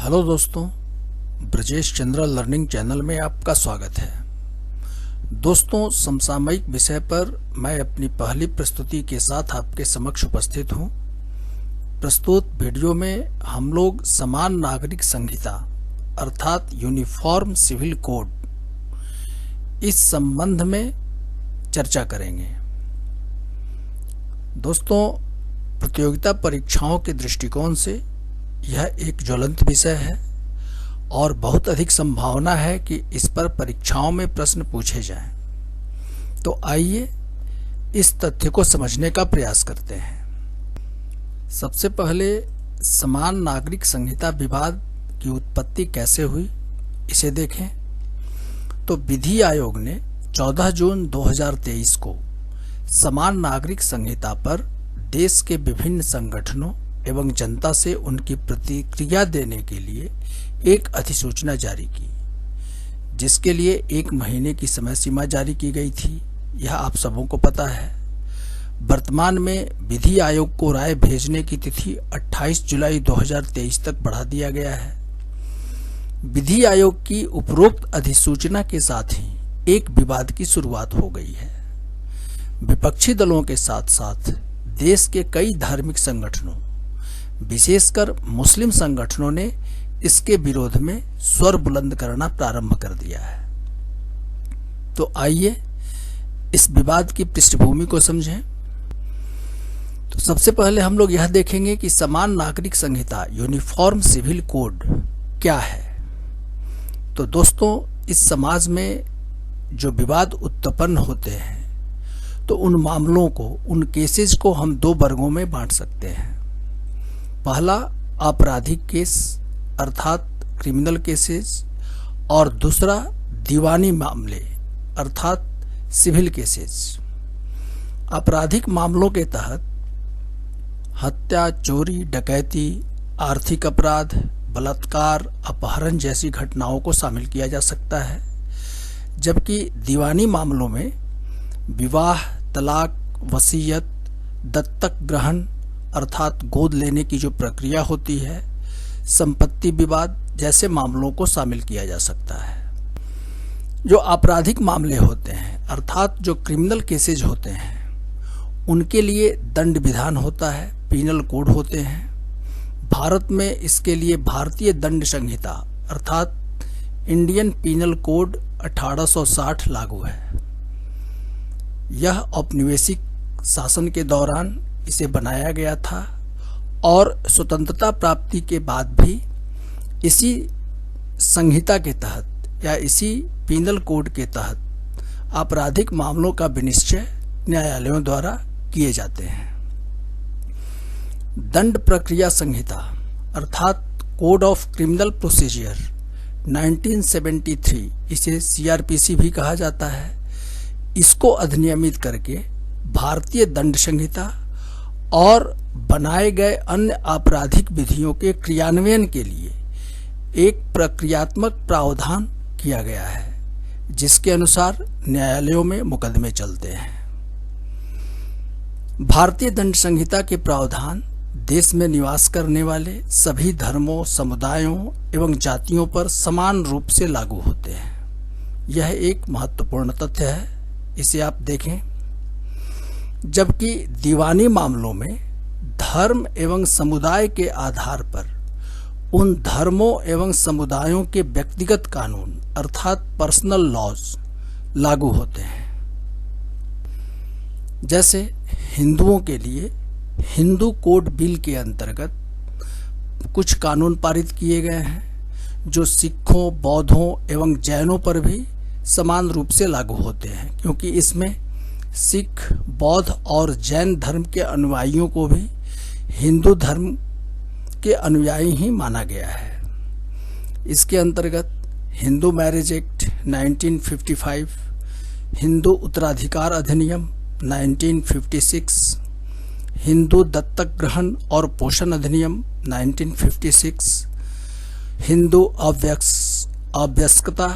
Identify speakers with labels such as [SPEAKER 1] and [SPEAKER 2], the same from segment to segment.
[SPEAKER 1] Hello दोस्तों, Brajesh Chandra learning channel में आपका स्वागत है। दोस्तों, समसामयिक विषय पर मैं अपनी पहली प्रस्तुति के साथ आपके समक्ष उपस्थित हूं। प्रस्तुत वीडियो में हम लोग समान नागरिक संहिता अर्थात यूनिफॉर्म सिविल कोड, इस संबंध में चर्चा करेंगे। दोस्तों, प्रतियोगिता परीक्षाओं के दृष्टिकोण से यह एक ज्वलंत विषय है और बहुत अधिक संभावना है कि इस पर परीक्षाओं में प्रश्न पूछे जाएं। तो आइए इस तथ्य को समझने का प्रयास करते हैं। सबसे पहले समान नागरिक संहिता विवाद की उत्पत्ति कैसे हुई, इसे देखें। तो विधि आयोग ने 14 जून 2023 को समान नागरिक संहिता पर देश के विभिन्न संगठनों एवं जनता से उनकी प्रतिक्रिया देने के लिए एक अधिसूचना जारी की, जिसके लिए 1 महीने की समय सीमा जारी की गई थी। यह आप सबों को पता है। वर्तमान में विधि आयोग को राय भेजने की तिथि 28 जुलाई 2023 तक बढ़ा दिया गया है। विधि आयोग की उपरोक्त अधिसूचना के साथ ही एक विवाद की शुरुआत हो गई है। विपक्षी दलों के साथ साथ देश के कई धार्मिक संगठनों, विशेषकर मुस्लिम संगठनों ने इसके विरोध में स्वर बुलंद करना प्रारंभ कर दिया है। तो आइए इस विवाद की पृष्ठभूमि को समझें। तो सबसे पहले हम लोग यह देखेंगे कि समान नागरिक संहिता यूनिफॉर्म सिविल कोड क्या है। तो दोस्तों, इस समाज में जो विवाद उत्पन्न होते हैं, तो उन मामलों को, उन केसेस को हम 2 वर्गों में बांट सकते हैं। पहला आपराधिक केस अर्थात क्रिमिनल केसेस, और दूसरा दीवानी मामले अर्थात सिविल केसेस। आपराधिक मामलों के तहत हत्या, चोरी, डकैती, आर्थिक अपराध, बलात्कार, अपहरण जैसी घटनाओं को शामिल किया जा सकता है, जबकि दीवानी मामलों में विवाह, तलाक, वसीयत, दत्तक ग्रहण अर्थात गोद लेने की जो प्रक्रिया होती है, संपत्ति विवाद जैसे मामलों को शामिल किया जा सकता है। जो आपराधिक मामले होते हैं अर्थात जो क्रिमिनल केसेज होते हैं, उनके लिए दंड विधान होता है, पीनल कोड होते हैं। भारत में इसके लिए भारतीय दंड संहिता अर्थात इंडियन पीनल कोड 1860 लागू है। यह औपनिवेशिक शासन के दौरान इसे बनाया गया था और स्वतंत्रता प्राप्ति के बाद भी इसी संहिता के तहत या इसी पीनल कोड के तहत आपराधिक मामलों का विनिश्चय न्यायालयों द्वारा किए जाते हैं। दंड प्रक्रिया संहिता अर्थात कोड ऑफ क्रिमिनल प्रोसीजर 1973, इसे CRPC भी कहा जाता है, इसको अधिनियमित करके भारतीय दंड संहिता और बनाए गए अन्य आपराधिक विधियों के क्रियान्वयन के लिए एक प्रक्रियात्मक प्रावधान किया गया है, जिसके अनुसार न्यायालयों में मुकदमे चलते हैं। भारतीय दंड संहिता के प्रावधान देश में निवास करने वाले सभी धर्मों, समुदायों एवं जातियों पर समान रूप से लागू होते हैं। यह एक महत्वपूर्ण तथ्य है, इसे आप देखें। जबकि दीवानी मामलों में धर्म एवं समुदाय के आधार पर उन धर्मों एवं समुदायों के व्यक्तिगत कानून अर्थात पर्सनल लॉज लागू होते हैं। जैसे हिंदुओं के लिए हिंदू कोड बिल के अंतर्गत कुछ कानून पारित किए गए हैं, जो सिखों, बौद्धों एवं जैनों पर भी समान रूप से लागू होते हैं, क्योंकि इसमें सिख, बौद्ध और जैन धर्म के अनुयायियों को भी हिंदू धर्म के अनुयायी ही माना गया है। इसके अंतर्गत हिंदू मैरिज एक्ट 1955, हिंदू उत्तराधिकार अधिनियम 1956, हिंदू दत्तक ग्रहण और पोषण अधिनियम 1956, हिंदू अवयस्कता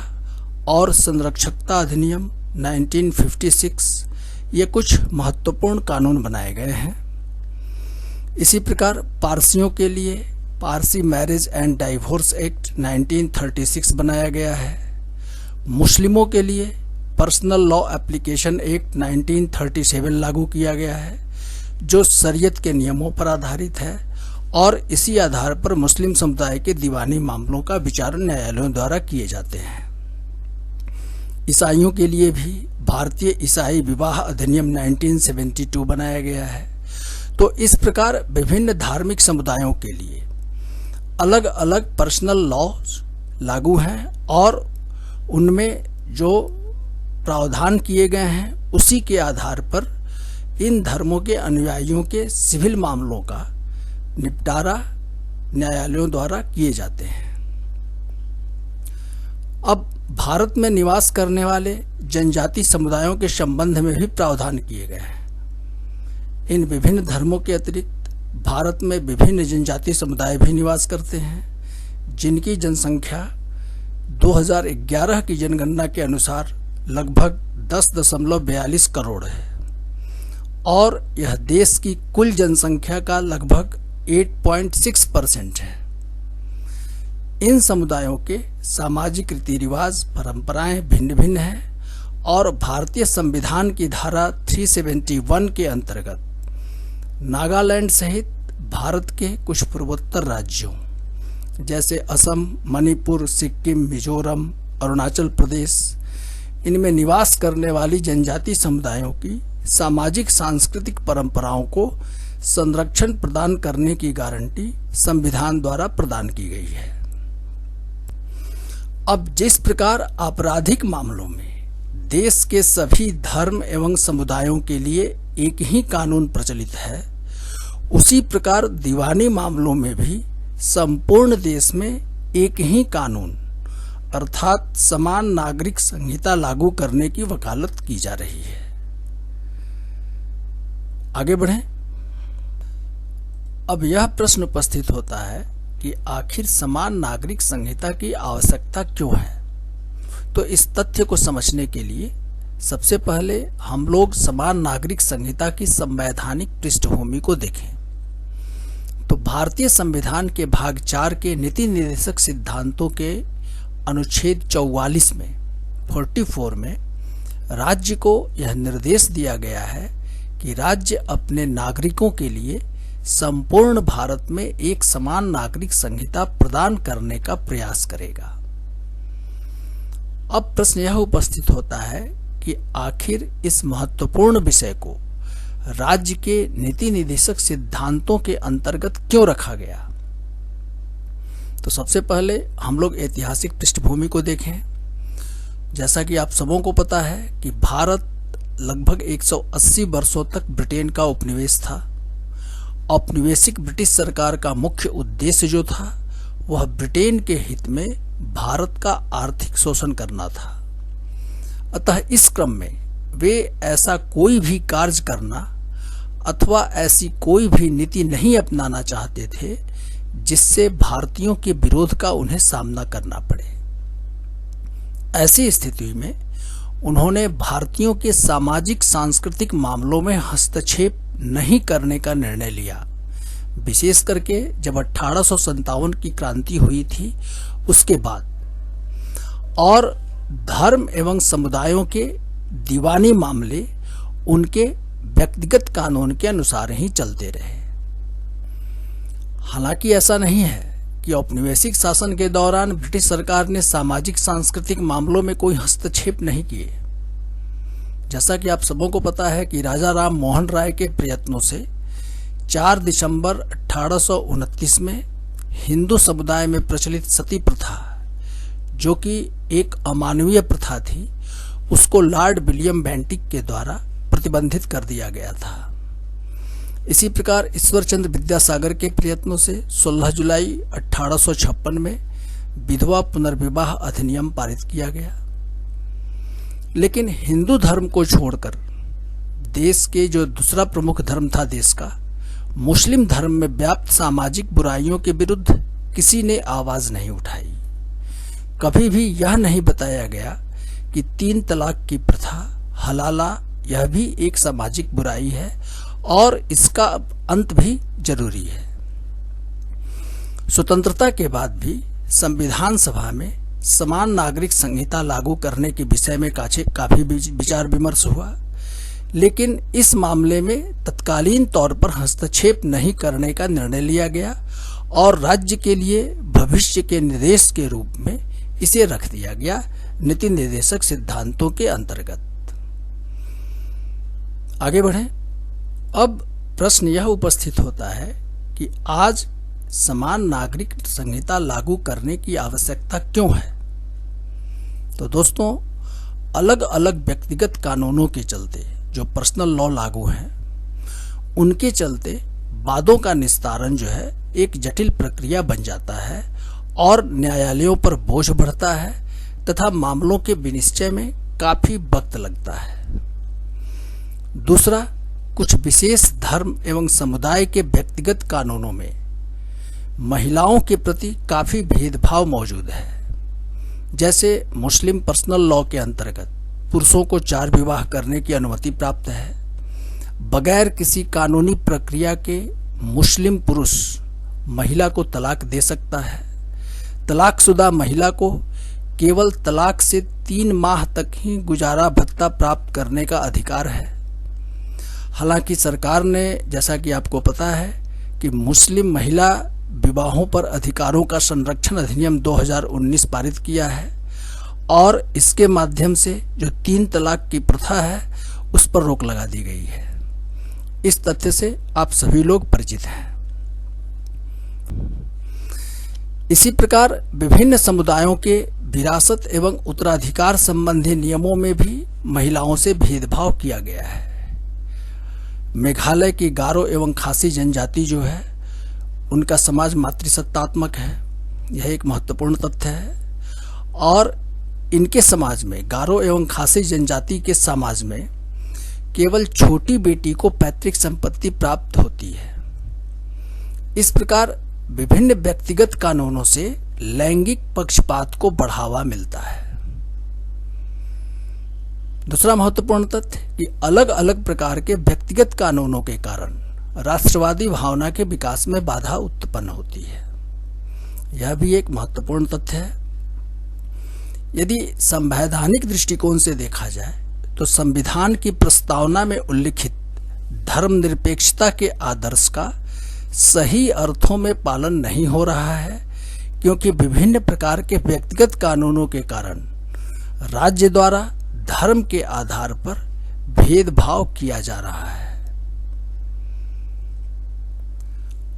[SPEAKER 1] और संरक्षकता अधिनियम 1956, ये कुछ महत्वपूर्ण कानून बनाए गए हैं। इसी प्रकार पारसियों के लिए Parsi marriage and divorce act 1936 बनाया गया है। मुस्लिमों के लिए पर्सनल लॉ एप्लीकेशन एक्ट 1937 लागू किया गया है, जो शरीयत के नियमों पर आधारित है और इसी आधार पर मुस्लिम समुदाय के दीवानी मामलों का विचार न्यायालयों द्वारा किए जाते हैं। ईसाइयों के लिए भी भारतीय ईसाई विवाह अधिनियम 1972 बनाया गया है। तो इस प्रकार विभिन्न धार्मिक समुदायों के लिए अलग अलग पर्सनल लॉज लागू हैं और उनमें जो प्रावधान किए गए हैं उसी के आधार पर इन धर्मों के अनुयायियों के सिविल मामलों का निपटारा न्यायालयों द्वारा किए जाते हैं। अब भारत में निवास करने वाले जनजाति समुदायों के संबंध में भी प्रावधान किए गए हैं। इन विभिन्न धर्मों के अतिरिक्त भारत में विभिन्न जनजाति समुदाय भी निवास करते हैं, जिनकी जनसंख्या 2011 की जनगणना के अनुसार लगभग 10.42 करोड़ है और यह देश की कुल जनसंख्या का लगभग 8.6% है। इन समुदायों के सामाजिक रीति रिवाज परंपराएं भिन्न भिन्न हैं और भारतीय संविधान की धारा 371 के अंतर्गत नागालैंड सहित भारत के कुछ पूर्वोत्तर राज्यों जैसे असम, मणिपुर, सिक्किम, मिजोरम, अरुणाचल प्रदेश, इनमें निवास करने वाली जनजाति समुदायों की सामाजिक सांस्कृतिक परंपराओं को संरक्षण प्रदान करने की गारंटी संविधान द्वारा प्रदान की गई है। अब जिस प्रकार आपराधिक मामलों में देश के सभी धर्म एवं समुदायों के लिए एक ही कानून प्रचलित है, उसी प्रकार दीवानी मामलों में भी संपूर्ण देश में एक ही कानून अर्थात समान नागरिक संहिता लागू करने की वकालत की जा रही है। आगे बढ़ें। अब यह प्रश्न उपस्थित होता है कि आखिर समान नागरिक संहिता की आवश्यकता क्यों है। तो इस तथ्य को समझने के लिए सबसे पहले हम लोग समान नागरिक संहिता की संवैधानिक पृष्ठभूमि को देखें। तो भारतीय संविधान के भाग 4 के नीति निर्देशक सिद्धांतों के अनुच्छेद 44 में 44 में राज्य को यह निर्देश दिया गया है कि राज्य अपने नागरिकों के लिए संपूर्ण भारत में एक समान नागरिक संहिता प्रदान करने का प्रयास करेगा। अब प्रश्न यह उपस्थित होता है कि आखिर इस महत्वपूर्ण विषय को राज्य के नीति निर्देशक सिद्धांतों के अंतर्गत क्यों रखा गया। तो सबसे पहले हम लोग ऐतिहासिक पृष्ठभूमि को देखें। जैसा कि आप सबों को पता है कि भारत लगभग 180 वर्षों तक ब्रिटेन का उपनिवेश था। औपनिवेशिक ब्रिटिश सरकार का मुख्य उद्देश्य जो था वह ब्रिटेन के हित में भारत का आर्थिक शोषण करना था। अतः इस क्रम में वे ऐसा कोई भी कार्य करना अथवा ऐसी कोई भी नीति नहीं अपनाना चाहते थे जिससे भारतीयों के विरोध का उन्हें सामना करना पड़े। ऐसी स्थिति में उन्होंने भारतीयों के सामाजिक सांस्कृतिक मामलों में हस्तक्षेप नहीं करने का निर्णय लिया। विशेष करके जब 1857 की क्रांति हुई थी उसके बाद, और धर्म एवं समुदायों के दीवानी मामले उनके व्यक्तिगत कानून के अनुसार ही चलते रहे। हालांकि ऐसा नहीं है कि औपनिवेशिक शासन के दौरान ब्रिटिश सरकार ने सामाजिक सांस्कृतिक मामलों में कोई हस्तक्षेप नहीं किए। जैसा कि आप सबों को पता है कि राजा राम मोहन राय के प्रयत्नों से 4 दिसंबर 1829 में हिंदू समुदाय में प्रचलित सती प्रथा, जो कि एक अमानवीय प्रथा थी, उसको लॉर्ड विलियम बेंटिक के द्वारा प्रतिबंधित कर दिया गया था। इसी प्रकार ईश्वरचंद्र विद्यासागर के प्रयत्नों से 16 जुलाई 1856 में विधवा पुनर्विवाह अधिनियम पारित किया गया। लेकिन हिंदू धर्म को छोड़कर देश के जो दूसरा प्रमुख धर्म था देश का, मुस्लिम धर्म में व्याप्त सामाजिक बुराइयों के विरुद्ध किसी ने आवाज नहीं उठाई। कभी भी यह नहीं बताया गया कि 3 तलाक की प्रथा, हलाला, यह भी एक सामाजिक बुराई है और इसका अंत भी जरूरी है। स्वतंत्रता के बाद भी संविधान सभा में समान नागरिक संहिता लागू करने के विषय में काफी विचार विमर्श हुआ, लेकिन इस मामले में तत्कालीन तौर पर हस्तक्षेप नहीं करने का निर्णय लिया गया और राज्य के लिए भविष्य के निर्देश के रूप में इसे रख दिया गया नीति निर्देशक सिद्धांतों के अंतर्गत। आगे बढ़ें। अब प्रश्न यह उपस्थित होता है कि आज समान नागरिक संहिता लागू करने की आवश्यकता क्यों है? तो दोस्तों, अलग अलग व्यक्तिगत कानूनों के चलते जो पर्सनल लॉ लागू हैं, उनके चलते वादों का निस्तारण जो है एक जटिल प्रक्रिया बन जाता है और न्यायालयों पर बोझ बढ़ता है तथा मामलों के विनिश्चय में काफी वक्त लगता है। दूसरा, कुछ विशेष धर्म एवं समुदाय के व्यक्तिगत कानूनों में महिलाओं के प्रति काफी भेदभाव मौजूद है। जैसे मुस्लिम पर्सनल लॉ के अंतर्गत पुरुषों को 4 विवाह करने की अनुमति प्राप्त है। बगैर किसी कानूनी प्रक्रिया के मुस्लिम पुरुष महिला को तलाक दे सकता है। तलाकशुदा महिला को केवल तलाक से 3 माह तक ही गुजारा भत्ता प्राप्त करने का अधिकार है। हालांकि सरकार ने, जैसा कि आपको पता है, कि मुस्लिम महिला विवाहों पर अधिकारों का संरक्षण अधिनियम 2019 पारित किया है और इसके माध्यम से जो 3 तलाक की प्रथा है उस पर रोक लगा दी गई है। इस तथ्य से आप सभी लोग परिचित हैं। इसी प्रकार विभिन्न समुदायों के विरासत एवं उत्तराधिकार संबंधी नियमों में भी महिलाओं से भेदभाव किया गया है। मेघालय की गारो एवं खासी जनजाति जो है, उनका समाज मातृसत्तात्मक है, यह एक महत्वपूर्ण तथ्य है। और इनके समाज में, गारो एवं खासी जनजाति के समाज में, केवल छोटी बेटी को पैतृक संपत्ति प्राप्त होती है। इस प्रकार विभिन्न व्यक्तिगत कानूनों से लैंगिक पक्षपात को बढ़ावा मिलता है। दूसरा महत्वपूर्ण तथ्य कि अलग अलग प्रकार के व्यक्तिगत कानूनों के कारण राष्ट्रवादी भावना के विकास में बाधा उत्पन्न होती है। यह भी एक महत्वपूर्ण तथ्य है। यदि संवैधानिक दृष्टिकोण से देखा जाए तो संविधान की प्रस्तावना में उल्लिखित धर्मनिरपेक्षता के आदर्श का सही अर्थों में पालन नहीं हो रहा है, क्योंकि विभिन्न प्रकार के व्यक्तिगत कानूनों के कारण राज्य द्वारा धर्म के आधार पर भेदभाव किया जा रहा है।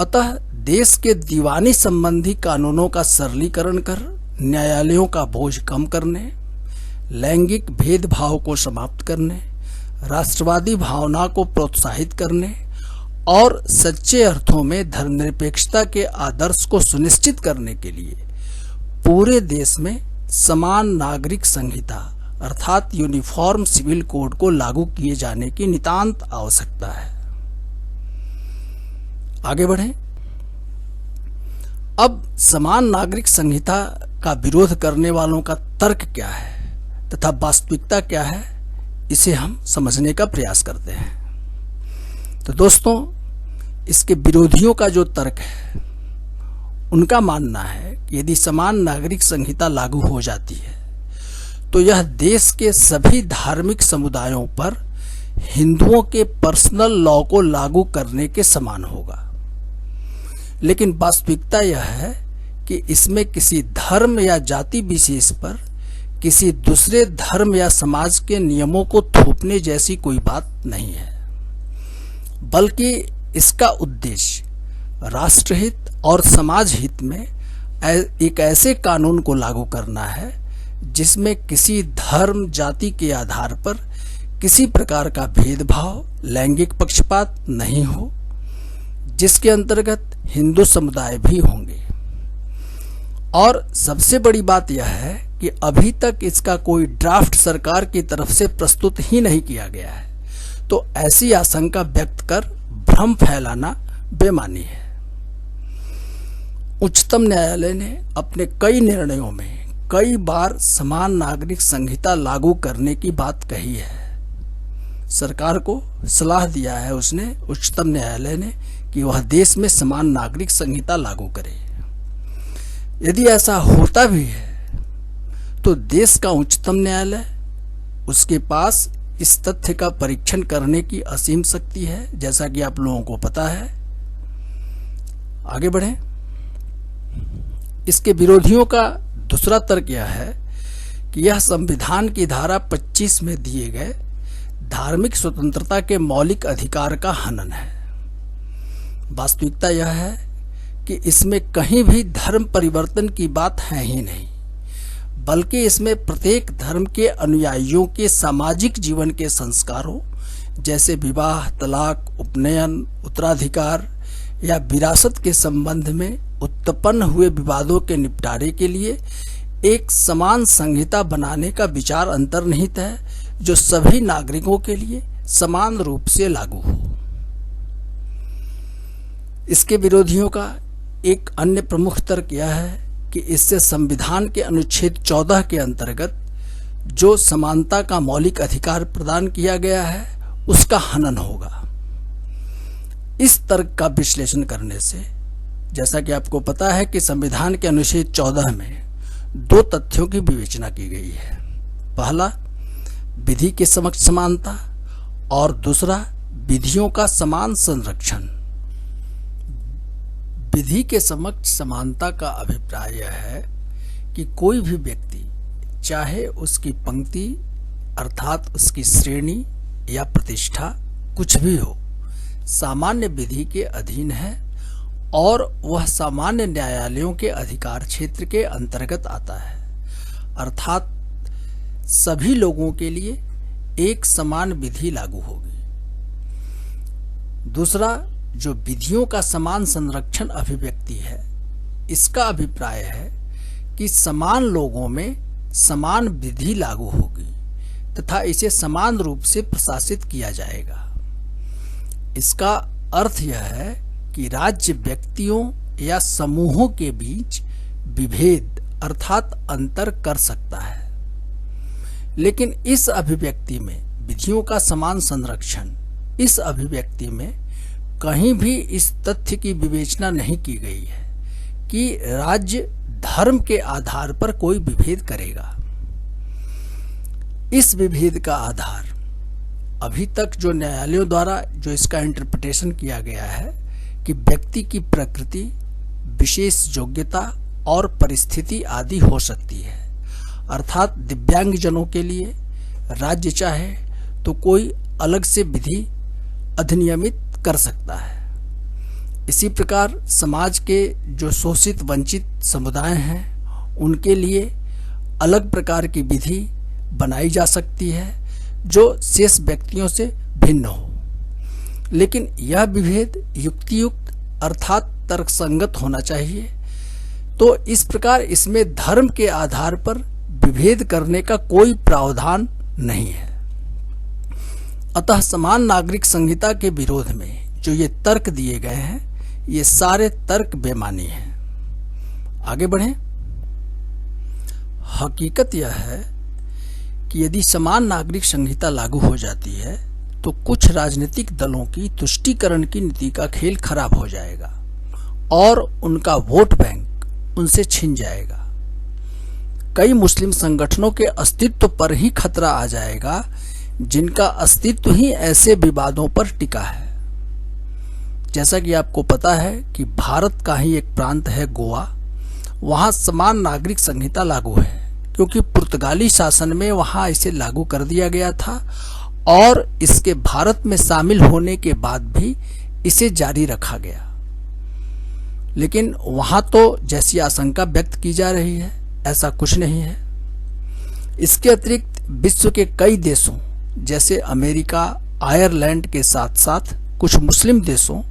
[SPEAKER 1] अतः देश के दीवानी संबंधी कानूनों का सरलीकरण कर न्यायालयों का बोझ कम करने, लैंगिक भेदभाव को समाप्त करने, राष्ट्रवादी भावना को प्रोत्साहित करने और सच्चे अर्थों में धर्मनिरपेक्षता के आदर्श को सुनिश्चित करने के लिए पूरे देश में समान नागरिक संहिता अर्थात यूनिफॉर्म सिविल कोड को लागू किए जाने की नितांत आवश्यकता है। आगे बढ़ें। अब समान नागरिक संहिता का विरोध करने वालों का तर्क क्या है तथा वास्तविकता क्या है, इसे हम समझने का प्रयास करते हैं। तो दोस्तों, इसके विरोधियों का जो तर्क है, उनका मानना है कि यदि समान नागरिक संहिता लागू हो जाती है तो यह देश के सभी धार्मिक समुदायों पर हिंदुओं के पर्सनल लॉ को लागू करने के समान होगा। लेकिन वास्तविकता यह है कि इसमें किसी धर्म या जाति विशेष पर किसी दूसरे धर्म या समाज के नियमों को थोपने जैसी कोई बात नहीं है, बल्कि इसका उद्देश्य राष्ट्रहित और समाज हित में एक ऐसे कानून को लागू करना है जिसमें किसी धर्म जाति के आधार पर किसी प्रकार का भेदभाव, लैंगिक पक्षपात नहीं हो, जिसके अंतर्गत हिंदू समुदाय भी होंगे। और सबसे बड़ी बात यह है कि अभी तक इसका कोई ड्राफ्ट सरकार की तरफ से प्रस्तुत ही नहीं किया गया है, तो ऐसी आशंका व्यक्त कर भ्रम फैलाना बेमानी है। उच्चतम न्यायालय ने अपने कई निर्णयों में कई बार समान नागरिक संहिता लागू करने की बात कही है। सरकार को सलाह दिया है उसने, उच्चतम न्यायालय ने, कि वह देश में समान नागरिक संहिता लागू करे। यदि ऐसा होता भी है तो देश का उच्चतम न्यायालय, उसके पास इस तथ्य का परीक्षण करने की असीम शक्ति है, जैसा कि आप लोगों को पता है। आगे बढ़ें। इसके विरोधियों का दूसरा तर्क यह है कि यह संविधान की धारा 25 में दिए गए धार्मिक स्वतंत्रता के मौलिक अधिकार का हनन है। वास्तविकता यह है कि इसमें कहीं भी धर्म परिवर्तन की बात है ही नहीं, बल्कि इसमें प्रत्येक धर्म के अनुयायियों के सामाजिक जीवन के संस्कारों जैसे विवाह, तलाक, उपनयन, उत्तराधिकार या विरासत के संबंध में उत्पन्न हुए विवादों के निपटारे के लिए एक समान संहिता बनाने का विचार अंतर्निहित है, जो सभी नागरिकों के लिए समान रूप से लागू हो। इसके विरोधियों का एक अन्य प्रमुख तर्क यह है कि इससे संविधान के अनुच्छेद 14 के अंतर्गत जो समानता का मौलिक अधिकार प्रदान किया गया है उसका हनन होगा। इस तर्क का विश्लेषण करने से, जैसा कि आपको पता है कि संविधान के अनुच्छेद 14 में 2 तथ्यों की विवेचना की गई है। पहला, विधि के समक्ष समानता, और दूसरा, विधियों का समान संरक्षण। विधि के समक्ष समानता का अभिप्राय यह है कि कोई भी व्यक्ति, चाहे उसकी पंक्ति अर्थात उसकी श्रेणी या प्रतिष्ठा कुछ भी हो, सामान्य विधि के अधीन है और वह सामान्य न्यायालयों के अधिकार क्षेत्र के अंतर्गत आता है, अर्थात सभी लोगों के लिए एक समान विधि लागू होगी। दूसरा, जो विधियों का समान संरक्षण अभिव्यक्ति है, इसका अभिप्राय है कि समान लोगों में समान विधि लागू होगी तथा इसे समान रूप से प्रशासित किया जाएगा। इसका अर्थ यह है कि राज्य व्यक्तियों या समूहों के बीच विभेद अर्थात अंतर कर सकता है, लेकिन इस अभिव्यक्ति में विधियों का समान संरक्षण, इस अभिव्यक्ति में कहीं भी इस तथ्य की विवेचना नहीं की गई है कि राज्य धर्म के आधार पर कोई विभेद करेगा। इस विभेद का आधार अभी तक जो न्यायालयों द्वारा जो इसका इंटरप्रिटेशन किया गया है कि व्यक्ति की प्रकृति, विशेष योग्यता और परिस्थिति आदि हो सकती है, अर्थात दिव्यांगजनों के लिए राज्य चाहे तो कोई अलग से विधि अधिनियमित कर सकता है। इसी प्रकार समाज के जो शोषित वंचित समुदाय हैं उनके लिए अलग प्रकार की विधि बनाई जा सकती है जो शेष व्यक्तियों से भिन्न हो, लेकिन यह विभेद युक्तियुक्त अर्थात तर्कसंगत होना चाहिए। तो इस प्रकार इसमें धर्म के आधार पर विभेद करने का कोई प्रावधान नहीं है। अतः समान नागरिक संहिता के विरोध में जो ये तर्क दिए गए हैं, ये सारे तर्क बेमानी हैं। आगे बढ़ें। हकीकत यह है कि यदि समान नागरिक संहिता लागू हो जाती है तो कुछ राजनीतिक दलों की तुष्टीकरण की नीति का खेल खराब हो जाएगा और उनका वोट बैंक उनसे छिन जाएगा। कई मुस्लिम संगठनों के अस्तित्व पर ही खतरा आ जाएगा जिनका अस्तित्व ही ऐसे विवादों पर टिका है। जैसा कि आपको पता है कि भारत का ही एक प्रांत है गोवा, वहां समान नागरिक संहिता लागू है क्योंकि पुर्तगाली शासन में वहां इसे लागू कर दिया गया था और इसके भारत में शामिल होने के बाद भी इसे जारी रखा गया। लेकिन वहां तो जैसी आशंका व्यक्त की जा रही है ऐसा कुछ नहीं है। इसके अतिरिक्त विश्व के कई देशों जैसे अमेरिका, आयरलैंड के साथ साथ कुछ मुस्लिम देशों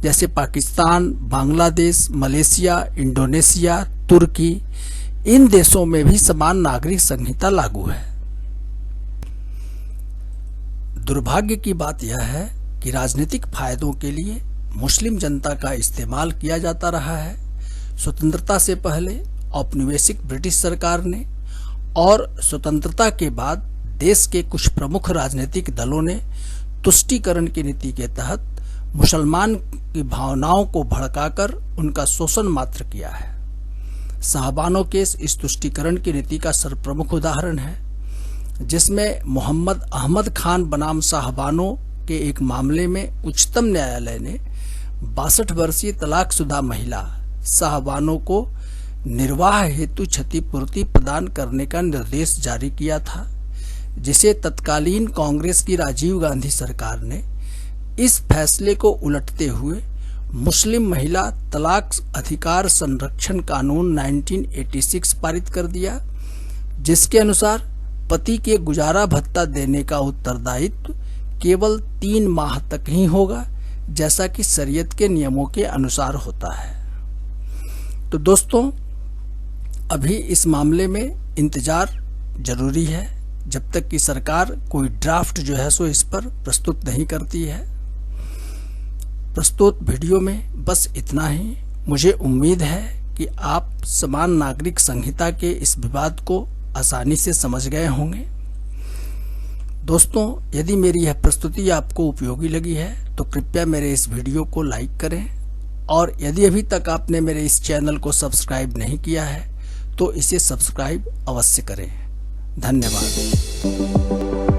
[SPEAKER 1] जैसे पाकिस्तान, बांग्लादेश, मलेशिया, इंडोनेशिया, तुर्की, इन देशों में भी समान नागरिक संहिता लागू है। दुर्भाग्य की बात यह है कि राजनीतिक फायदों के लिए मुस्लिम जनता का इस्तेमाल किया जाता रहा है। स्वतंत्रता से पहले औपनिवेशिक ब्रिटिश सरकार ने और स्वतंत्रता के बाद देश के कुछ प्रमुख राजनीतिक दलों ने तुष्टीकरण की नीति के तहत मुसलमान की भावनाओं को भड़काकर उनका शोषण मात्र किया है। साहबानों के इस तुष्टीकरण की नीति का सर्वप्रमुख उदाहरण है, जिसमें मोहम्मद अहमद खान बनाम साहबानों के एक मामले में उच्चतम न्यायालय ने 62 वर्षीय तलाकशुदा महिला साहबानों को निर्वाह हेतु क्षतिपूर्ति प्रदान करने का निर्देश जारी किया था, जिसे तत्कालीन कांग्रेस की राजीव गांधी सरकार ने इस फैसले को उलटते हुए मुस्लिम महिला तलाक अधिकार संरक्षण कानून 1986 पारित कर दिया, जिसके अनुसार पति के गुजारा भत्ता देने का उत्तरदायित्व केवल 3 माह तक ही होगा, जैसा कि शरीयत के नियमों के अनुसार होता है। तो दोस्तों, अभी इस मामले में इंतजार जरूरी है, जब तक कि सरकार कोई ड्राफ्ट जो है सो इस पर प्रस्तुत नहीं करती है। प्रस्तुत वीडियो में बस इतना ही। मुझे उम्मीद है कि आप समान नागरिक संहिता के इस विवाद को आसानी से समझ गए होंगे। दोस्तों, यदि मेरी यह प्रस्तुति आपको उपयोगी लगी है तो कृपया मेरे इस वीडियो को लाइक करें, और यदि अभी तक आपने मेरे इस चैनल को सब्सक्राइब नहीं किया है तो इसे सब्सक्राइब अवश्य करें। धन्यवाद।